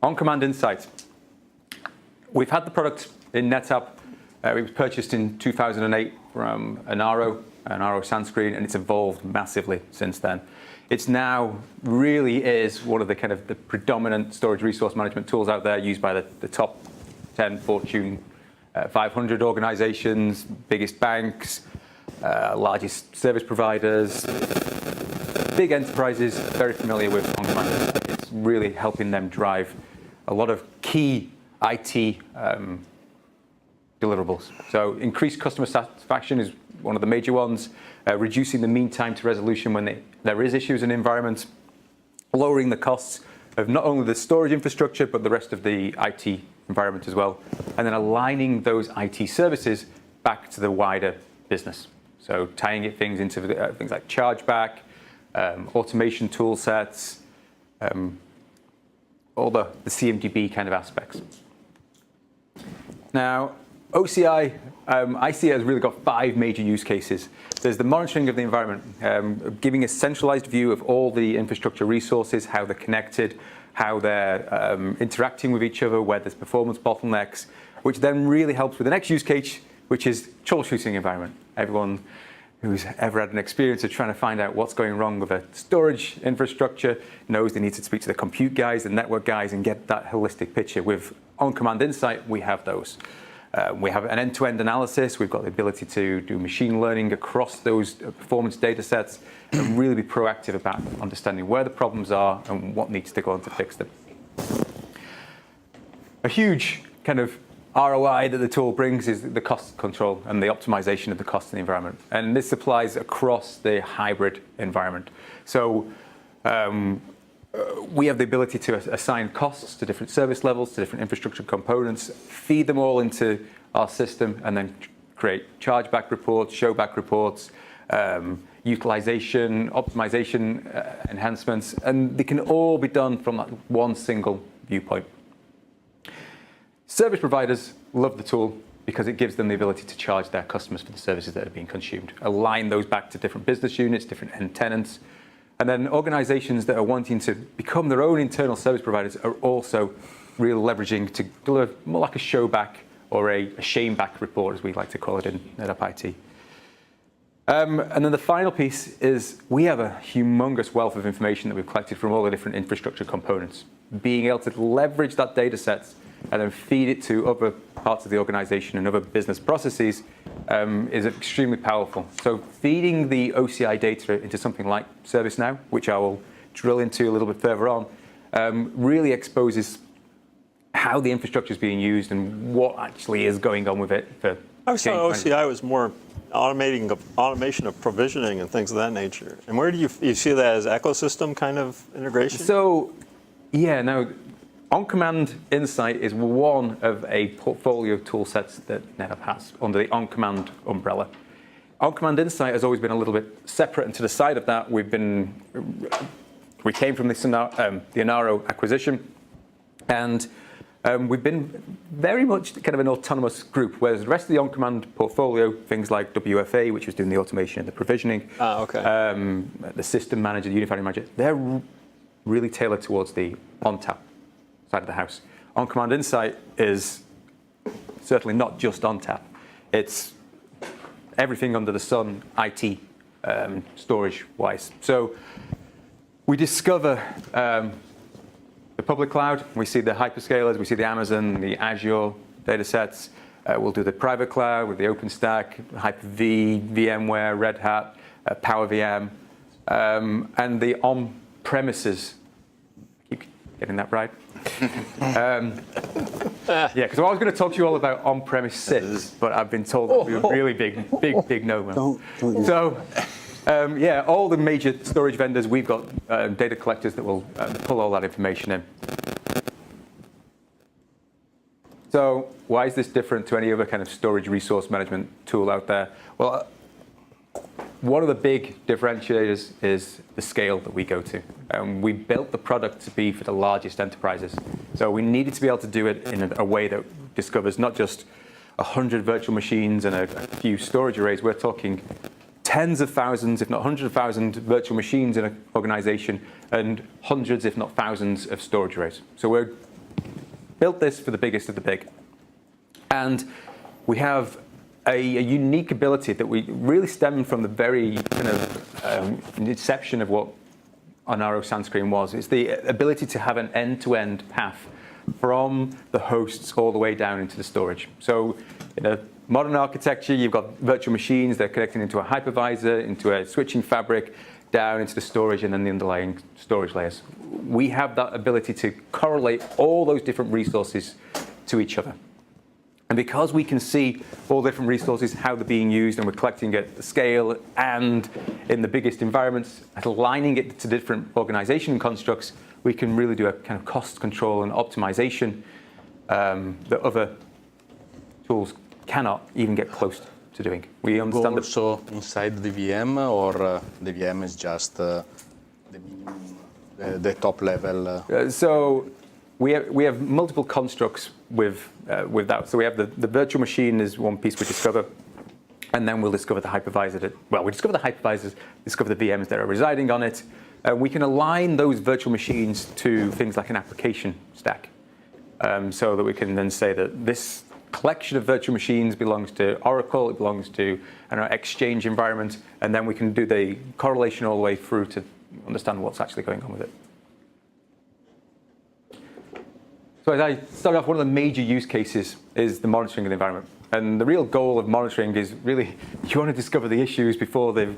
OnCommand Insight. We've had the product in NetApp. It was purchased in 2008 from an Aro SandScreen, and it's evolved massively since then. It's now really is one of the the predominant storage resource management tools out there, used by the top 10 Fortune 500 organizations, biggest banks, largest service providers, big enterprises, very familiar with OnCommand. It's really helping them drive a lot of key IT deliverables. So increased customer satisfaction is one of the major ones, reducing the mean time to resolution when there is issues in environments, lowering the costs of not only the storage infrastructure, but the rest of the IT environment as well, and then aligning those IT services back to the wider business. So tying things into things like chargeback, automation tool sets, all the CMDB kind of aspects. Now, OCI, I see it has really got 5 major use cases. There's the monitoring of the environment, giving a centralized view of all the infrastructure resources, how they're connected, how they're interacting with each other, where there's performance bottlenecks, which then really helps with the next use case, which is troubleshooting environment. Everyone who's ever had an experience of trying to find out what's going wrong with a storage infrastructure knows they need to speak to the compute guys, the network guys, and get that holistic picture. With OnCommand Insight, we have those. We have an end-to-end analysis. We've got the ability to do machine learning across those performance data sets and really be proactive about understanding where the problems are and what needs to go on to fix them. A huge kind of ROI that the tool brings is the cost control and the optimization of the cost in the environment. And this applies across the hybrid environment. So we have the ability to assign costs to different service levels, to different infrastructure components, feed them all into our system, and then create chargeback reports, showback reports, utilization, optimization enhancements, and they can all be done from that one single viewpoint. Service providers love the tool because it gives them the ability to charge their customers for the services that are being consumed, align those back to different business units, different end tenants. And then organizations that are wanting to become their own internal service providers are also really leveraging to deliver more like a showback or a shameback report, as we like to call it in NetApp IT. And then the final piece is we have a humongous wealth of information that we've collected from all the different infrastructure components. Being able to leverage that data sets and then feed it to other parts of the organization and other business processes is extremely powerful. So feeding the OCI data into something like ServiceNow, which I will drill into a little bit further on, really exposes how the infrastructure is being used and what actually is going on with it. I was thought OCI was more automation of provisioning and things of that nature. And where do you see that as ecosystem kind of integration? So, yeah, no. OnCommand Insight is one of a portfolio of tool sets that NetApp has under the OnCommand umbrella. OnCommand Insight has always been a little bit separate, and to the side of that, we came from the Anaro acquisition, and we've been very much kind of an autonomous group, whereas the rest of the OnCommand portfolio, things like WFA, which was doing the automation and the provisioning, the system manager, the unified manager, they're really tailored towards the ONTAP side of the house. OnCommand Insight is certainly not just ONTAP. It's everything under the sun, IT, storage-wise. So we discover the public cloud. We see the hyperscalers. We see the Amazon, the Azure data sets. We'll do the private cloud with the OpenStack, Hyper-V, VMware, Red Hat, Power VM, and the on-premises. Keep getting that right. Yeah, because I was going to talk to you all about on-premise SIS, but I've been told that we're really big no-no. So, yeah, all the major storage vendors, we've got data collectors that will pull all that information in. So, why is this different to any other kind of storage resource management tool out there? Well, one of the big differentiators is the scale that we go to. We built the product to be for the largest enterprises. So we needed to be able to do it in a way that discovers not just 100 virtual machines and a few storage arrays. We're talking tens of thousands, if not hundreds of thousands, virtual machines in an organization and hundreds, if not thousands, of storage arrays. So we're built this for the biggest of the big. And we have a unique ability that we really stem from the very kind of inception of what an RO SAN was. It's the ability to have an end-to-end path from the hosts all the way down into the storage. So in a modern architecture, you've got virtual machines that are connecting into a hypervisor, into a switching fabric, down into the storage, and then the underlying storage layers. We have that ability to correlate all those different resources to each other. And because we can see all the different resources, how they're being used, and we're collecting at scale and in the biggest environments, aligning it to different organization constructs, we can really do a kind of cost control and optimization that other tools cannot even get close to doing. We understand that. Also inside the VM, or the VM is just the top level? So we have multiple constructs with that. So we have the virtual machine is one piece we discover, and then we'll discover the hypervisor. We discover the hypervisors, discover the VMs that are residing on it. We can align those virtual machines to things like an application stack, so that we can then say that this collection of virtual machines belongs to Oracle, it belongs to an Exchange environment, and then we can do the correlation all the way through to understand what's actually going on with it. So as I started off, one of the major use cases is the monitoring of the environment. And the real goal of monitoring is really, you want to discover the issues before they've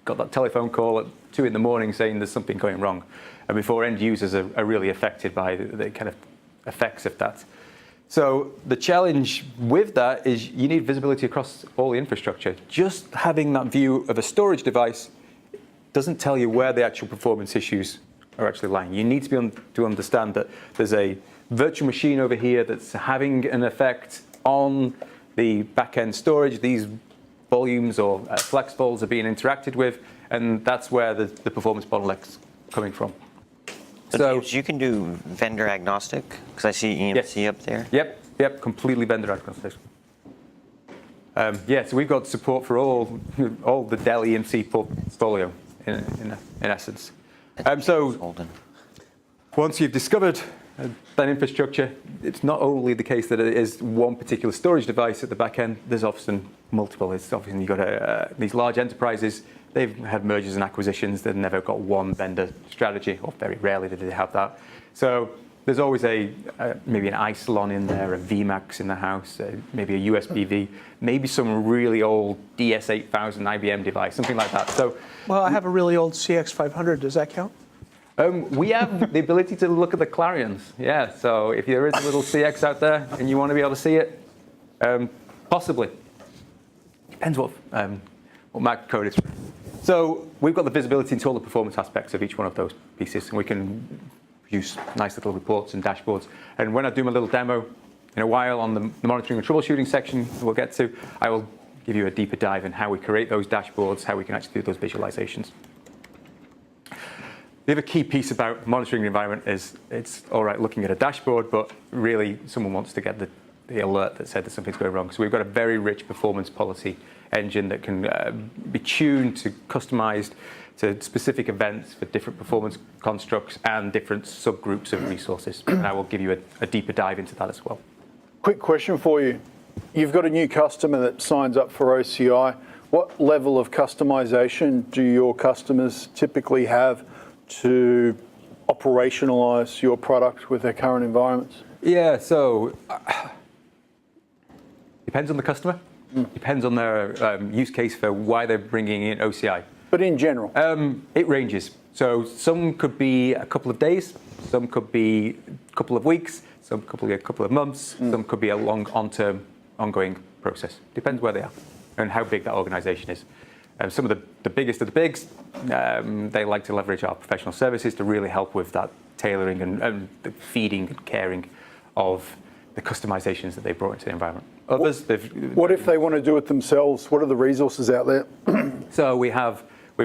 got that telephone call at 2 in the morning saying there's something going wrong, and before end users are really affected by the kind of effects of that. So the challenge with that is you need visibility across all the infrastructure. Just having that view of a storage device doesn't tell you where the actual performance issues are actually lying. You need to be to understand that there's a virtual machine over here that's having an effect on the back-end storage. These volumes or flex vols are being interacted with, and that's where the performance bottleneck's coming from. So you can do vendor agnostic, because I see EMC yes. up there. Yep, completely vendor agnostic. So we've got support for all the Dell EMC portfolio in essence. So Holden. Once you've discovered that infrastructure, it's not only the case that it is one particular storage device at the back end. There's often multiple. It's often you've got these large enterprises. They've had mergers and acquisitions. They've never got one vendor strategy, or very rarely do they have that. So there's always maybe an Isilon in there, a VMAX in the house, maybe a USB-V, maybe some really old DS8000 IBM device, something like that. So, well, I have a really old CX500. Does that count? We have the ability to look at the Clarions. Yeah, so if there is a little CX out there and you want to be able to see it, possibly. Depends what microcode it's. So we've got the visibility into all the performance aspects of each one of those pieces, and we can produce nice little reports and dashboards. And when I do my little demo in a while on the monitoring and troubleshooting section we'll get to, I will give you a deeper dive in how we create those dashboards, how we can actually do those visualizations. The other key piece about monitoring the environment is it's all right looking at a dashboard, but really someone wants to get the alert that said that something's going wrong. So we've got a very rich performance policy engine that can be tuned to customized to specific events for different performance constructs and different subgroups of resources. And I will give you a deeper dive into that as well. Quick question for you. You've got a new customer that signs up for OCI. What level of customization do your customers typically have to operationalize your product with their current environments? Yeah, so depends on the customer. Depends on their use case for why they're bringing in OCI. But in general? It ranges. So some could be a couple of days, some could be a couple of weeks, some could be a couple of months, some could be a long ongoing process. Depends where they are and how big that organization is. Some of the biggest of the bigs, they like to leverage our professional services to really help with that tailoring and the feeding and caring of the customizations that they brought into the environment. Others, what if they want to do it themselves? What are the resources out there? So we have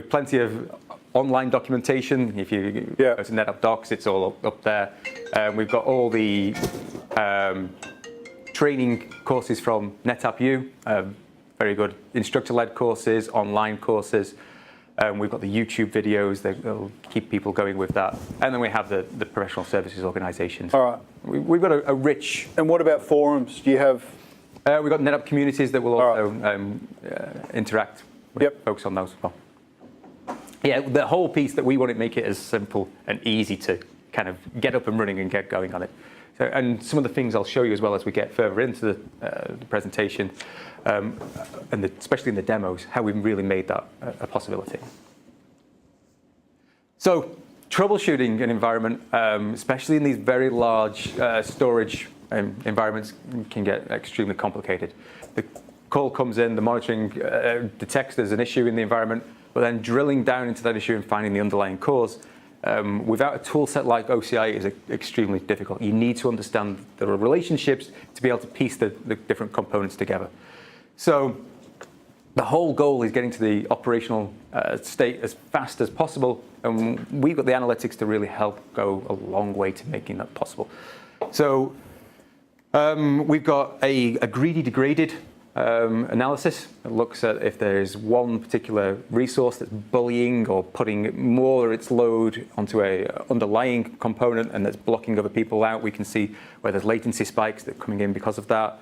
plenty of online documentation. If you go to NetApp Docs, it's all up there. We've got all the training courses from NetApp U, very good instructor-led courses, online courses. We've got the YouTube videos that'll keep people going with that. And then we have the professional services organizations. All right. We've got a rich... And what about forums? Do you have... we've got NetApp communities that will also interact with Yep. folks on those as well. Yeah, the whole piece that we want to make it as simple and easy to kind of get up and running and get going on it. So, and some of the things I'll show you as well as we get further into the presentation, and especially in the demos, how we've really made that a possibility. So troubleshooting an environment, especially in these very large storage environments, can get extremely complicated. The call comes in, the monitoring detects there's an issue in the environment, but then drilling down into that issue and finding the underlying cause, without a tool set like OCI is extremely difficult. You need to understand the relationships to be able to piece the different components together. So the whole goal is getting to the operational state as fast as possible, and we've got the analytics to really help go a long way to making that possible. So we've got a greedy degraded analysis that looks at if there's one particular resource that's bullying or putting more of its load onto a underlying component and that's blocking other people out. We can see where there's latency spikes that are coming in because of that.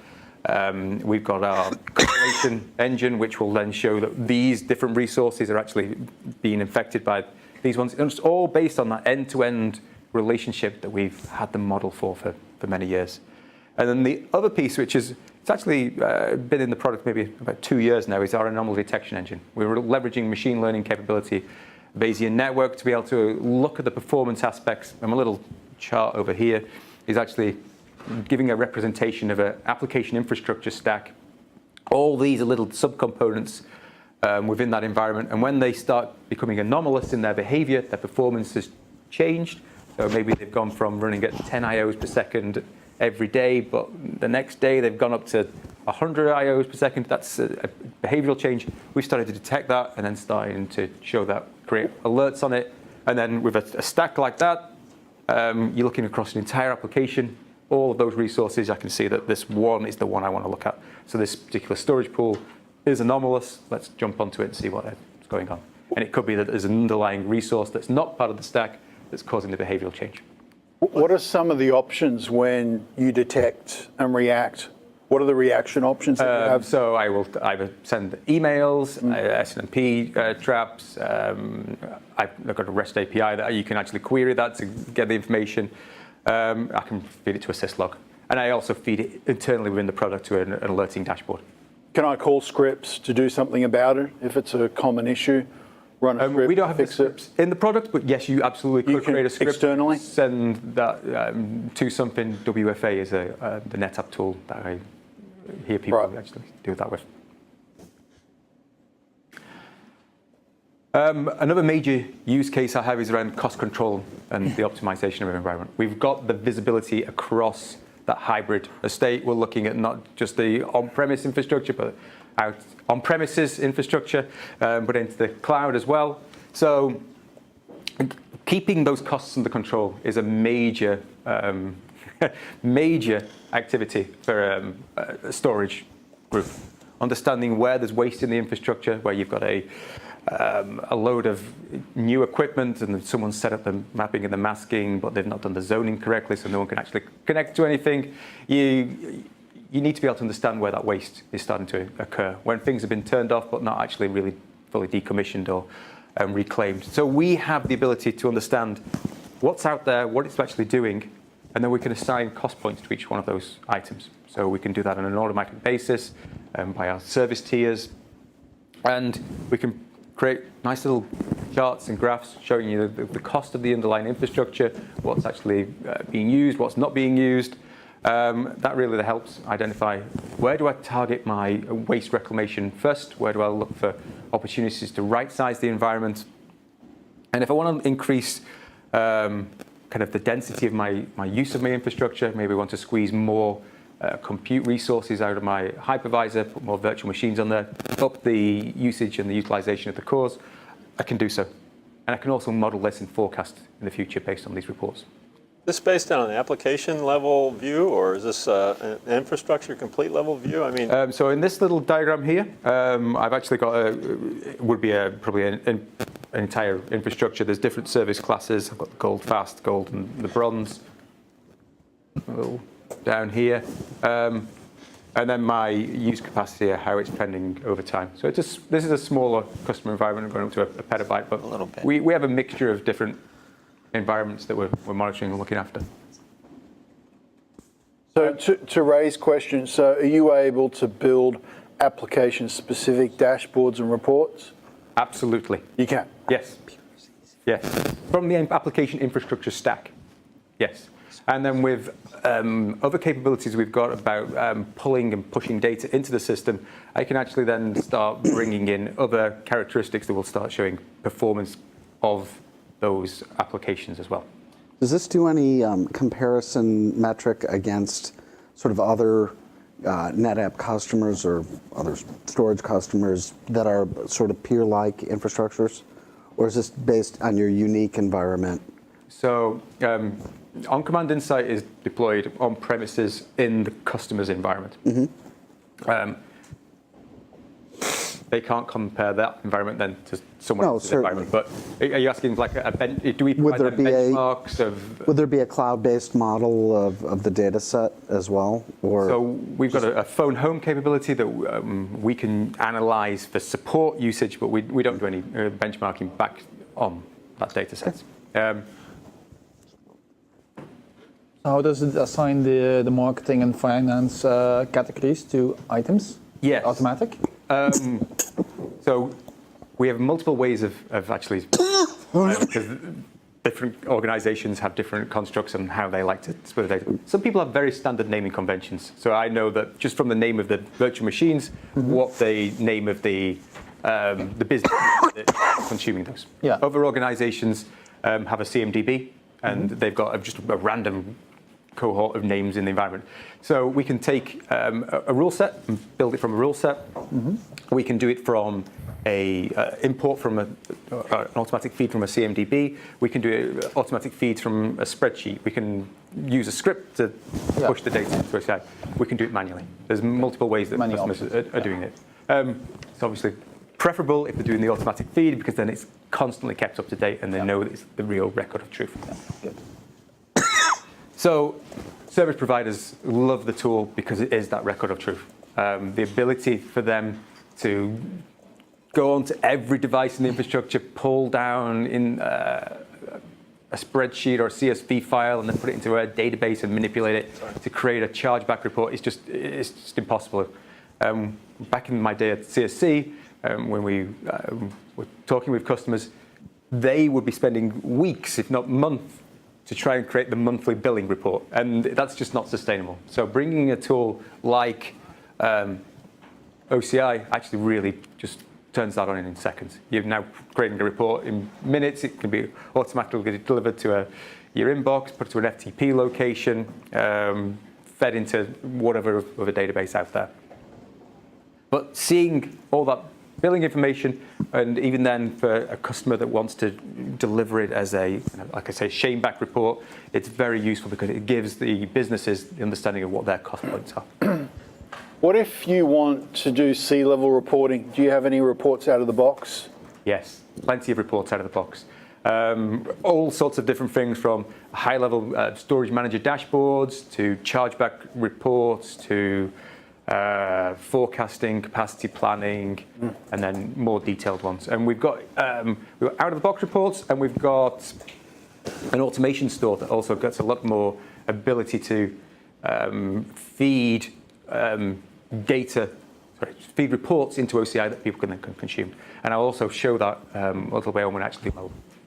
We've got our correlation engine, which will then show that these different resources are actually being infected by these ones. And it's all based on that end-to-end relationship that we've had the model for many years. And then the other piece, which is it's actually been in the product maybe about 2 years now, is our anomaly detection engine. We're leveraging machine learning capability, Bayesian network, to be able to look at the performance aspects. And my little chart over here is actually giving a representation of an application infrastructure stack. All these are little subcomponents within that environment. And when they start becoming anomalous in their behavior, their performance has changed. So maybe they've gone from running at 10 IOs per second every day, but the next day they've gone up to 100 IOs per second. That's a behavioral change. We've started to detect that and then starting to show that, create alerts on it. And then with a stack like that, you're looking across an entire application, all of those resources. I can see that this one is the one I want to look at. So this particular storage pool is anomalous. Let's jump onto it and see what's going on. And it could be that there's an underlying resource that's not part of the stack that's causing the behavioral change. What are some of the options when you detect and react? What are the reaction options that you have? So I will either send emails, SNMP traps. I've got a REST API that you can actually query that to get the information. I can feed it to a syslog. And I also feed it internally within the product to an alerting dashboard. Can I call scripts to do something about it if it's a common issue? Run a script, we don't have the fix it? scripts in the product, but yes, you absolutely could create a script externally? Send that to something. WFA is the NetApp tool that I hear people actually do that with. Another major use case I have is around cost control and the optimization of an environment. We've got the visibility across that hybrid estate. We're looking at not just the on-premise infrastructure, but out on-premises infrastructure, but into the cloud as well. So keeping those costs under control is a major, major activity for a storage group. Understanding where there's waste in the infrastructure, where you've got a load of new equipment and someone's set up the mapping and the masking, but they've not done the zoning correctly, so no one can actually connect to anything. You need to be able to understand where that waste is starting to occur, when things have been turned off but not actually really fully decommissioned or reclaimed. So we have the ability to understand what's out there, what it's actually doing, and then we can assign cost points to each one of those items. So we can do that on an automatic basis by our service tiers, and we can create nice little charts and graphs showing you the cost of the underlying infrastructure, what's actually being used, what's not being used. That really helps identify where do I target my waste reclamation first, where do I look for opportunities to right-size the environment. And if I want to increase kind of the density of my use of my infrastructure, maybe I want to squeeze more compute resources out of my hypervisor, put more virtual machines on there, up the usage and the utilization of the cores, I can do so. And I can also model this and forecast in the future based on these reports. this based on an application level view, or is this an infrastructure complete level view? I mean, So in this little diagram here, I've actually got probably an entire infrastructure. There's different service classes. I've got the gold, fast, gold, and the bronze. Down here. And then my use capacity, how it's trending over time. So this is a smaller customer environment going up to a petabyte, but little bit. we have a mixture of different environments that we're monitoring and looking after. So to raise questions, so are you able to build application-specific dashboards and reports? Absolutely. You can. Yes. Yes. From the application infrastructure stack. Yes. And then with other capabilities we've got about pulling and pushing data into the system, I can actually then start bringing in other characteristics that will start showing performance of those applications as well. Does this do any comparison metric against sort of other NetApp customers or other storage customers that are sort of peer-like infrastructures? Or is this based on your unique environment? So OnCommand Insight is deployed on premises in the customer's environment. They can't compare that environment then to someone else's environment. But are you asking like do we provide them benchmarks of? Would there be a cloud-based model of the data set as well? Or So we've got a phone home capability that we can analyze for support usage, but we don't do any benchmarking back on that data set. How does it assign the marketing and finance categories to items? Yes. Automatic? So we have multiple ways of actually, because different organizations have different constructs on how they like to split the data. Some people have very standard naming conventions. So I know that just from the name of the virtual machines, what the name of the business that's consuming those. Yeah. Other organizations have a CMDB, and they've got just a random cohort of names in the environment. So we can take a rule set and build it from a rule set. We can do it from a import from an automatic feed from a CMDB. We can do automatic feeds from a spreadsheet. We can use a script to push the data into OCI. We can do it manually. There's multiple ways that customers are doing it. It's obviously preferable if they're doing the automatic feed, because then it's constantly kept up to date and they know that it's the real record of truth. Good. So service providers love the tool because it is that record of truth. The ability for them to go onto every device in the infrastructure, pull down in a spreadsheet or a CSV file, and then put it into a database and manipulate it to create a chargeback report it's just impossible. Back in my day at CSC, when we were talking with customers, they would be spending weeks, if not months, to try and create the monthly billing report, and that's just not sustainable. So bringing a tool like OCI actually really just turns that on in seconds. You're now creating a report in minutes. It can be automatically delivered to your inbox, put to an FTP location, fed into whatever other database out there. But seeing all that billing information, and even then for a customer that wants to deliver it as a, like I say, shame-back report, it's very useful because it gives the businesses the understanding of what their cost points are. What if you want to do C-level reporting? Do you have any reports out of the box? Yes, plenty of reports out of the box. All sorts of different things, from high-level storage manager dashboards to chargeback reports to forecasting, capacity planning, and then more detailed ones. And we've got out-of-the-box reports, and we've got an automation store that also gets a lot more ability to feed feed reports into OCI that people can then consume. And I'll also show that a little bit on one of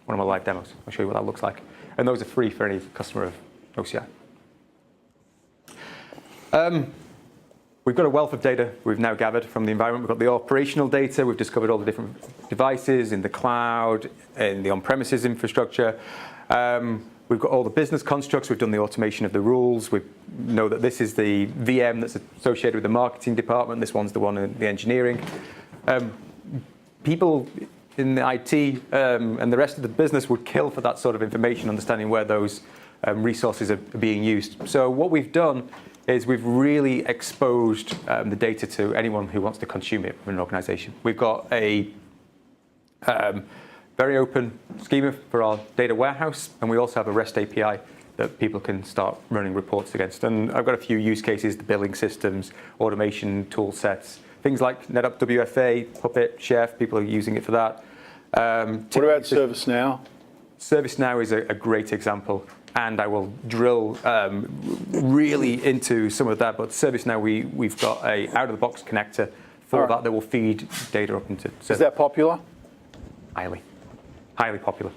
my live demos. I'll show you what that looks like. And those are free for any customer of OCI. We've got a wealth of data we've now gathered from the environment. We've got the operational data. We've discovered all the different devices in the cloud, in the on-premises infrastructure. We've got all the business constructs. We've done the automation of the rules. We know that this is the VM that's associated with the marketing department. This one's the one in the engineering. People in the IT and the rest of the business would kill for that sort of information, understanding where those resources are being used. So what we've done is we've really exposed the data to anyone who wants to consume it in an organization. We've got a very open schema for our data warehouse, and we also have a REST API that people can start running reports against. And I've got a few use cases, the billing systems, automation tool sets, things like NetApp WFA, Puppet, Chef, people are using it for that. What about ServiceNow? ServiceNow is a great example, and I will drill really into some of that. But ServiceNow, we've got a out-of-the-box connector for that will feed data up into. Is that popular? Highly popular.